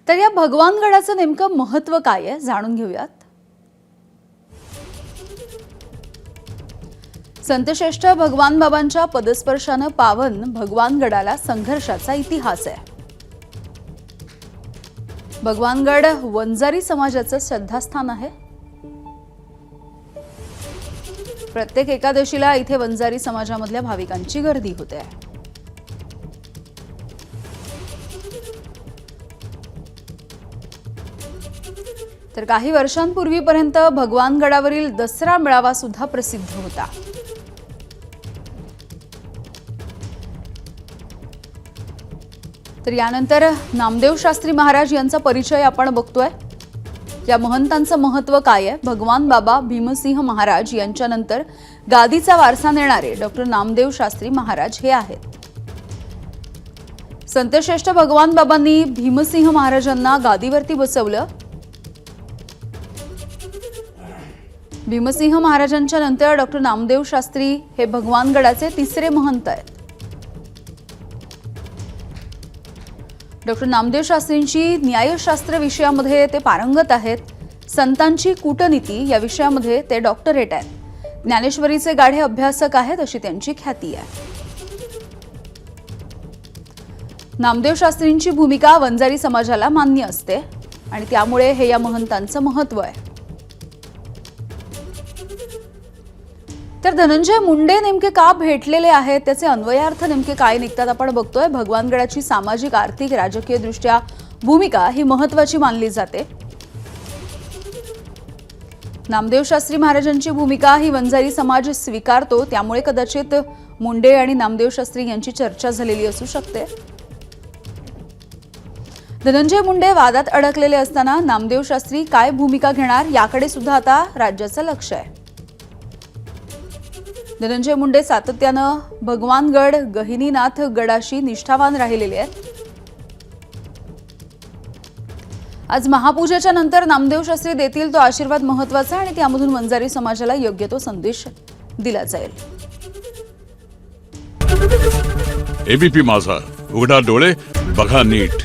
तर या भगवानगडाचं नेमकं महत्त्व काय आहे जाणून घेऊयात। संतश्रेष्ठ भगवान बाबांच्या पदस्पर्शाने पावन भगवानगडाला संघर्षाचा इतिहास आहे। भगवानगड वंजारी समाजाचं श्रद्धास्थान आहे। प्रत्येक एकादशीला इथे वंजारी समाजामधल्या भाविकांची गर्दी होते। तर काही वर्षांपूर्वीपर्यंत भगवानगडावरील दसरा मेळावा सुद्धा प्रसिद्ध होता। तर यानंतर नामदेव शास्त्री महाराज यांचा परिचय आपण बघतोय। या महंतांचं महत्त्व काय आहे? भगवान बाबा भीमसिंह महाराज यांच्यानंतर गादीचा वारसा नेणारे डॉक्टर नामदेव शास्त्री महाराज हे आहेत। संतश्रेष्ठ भगवान बाबांनी भीमसिंह महाराजांना गादीवरती बसवलं। भीमसिंह महाराजांच्या नंतर डॉक्टर नामदेव शास्त्री हे भगवानगडाचे तिसरे महंत आहेत। डॉक्टर नामदेव शास्त्रींची न्यायशास्त्र विषयामध्ये ते पारंगत आहेत। संतांची कूटनीती या विषयामध्ये ते डॉक्टरेट आहेत। ज्ञानेश्वरीचे गाढे अभ्यासक आहेत अशी त्यांची ख्याती आहे। नामदेव शास्त्रींची भूमिका वंजारी समाजाला मान्य असते आणि त्यामुळे हे या महंतांचं महत्त्व आहे। तर धनंजय मुंडे नेमके का भेटलेले आहेत, त्याचे अन्वयार्थ नेमके काय निघतात आपण बघतोय। भगवानगडाची सामाजिक, आर्थिक, राजकीय दृष्ट्या भूमिका ही महत्त्वाची मानली जाते। नामदेव शास्त्री महाराजांची भूमिका ही वंजारी समाज स्वीकारतो, त्यामुळे कदाचित मुंडे आणि नामदेव शास्त्री यांची चर्चा झालेली असू शकते। धनंजय मुंडे वादात अडकलेले असताना नामदेव शास्त्री काय भूमिका घेणार याकडे सुद्धा आता राज्याचं लक्ष आहे। धनंजय मुंडे सातत्यानं भगवानगड, गहिनीनाथ गडाशी निष्ठावान राहिलेले आहेत। आज महापूजेच्या नंतर नामदेव शास्त्री देतील तो आशीर्वाद महत्त्वाचा आणि त्यामधून वंजारी समाजाला योग्य तो संदेश दिला जाईल। एबीपी माझा, उघडा डोळे बघा नीट।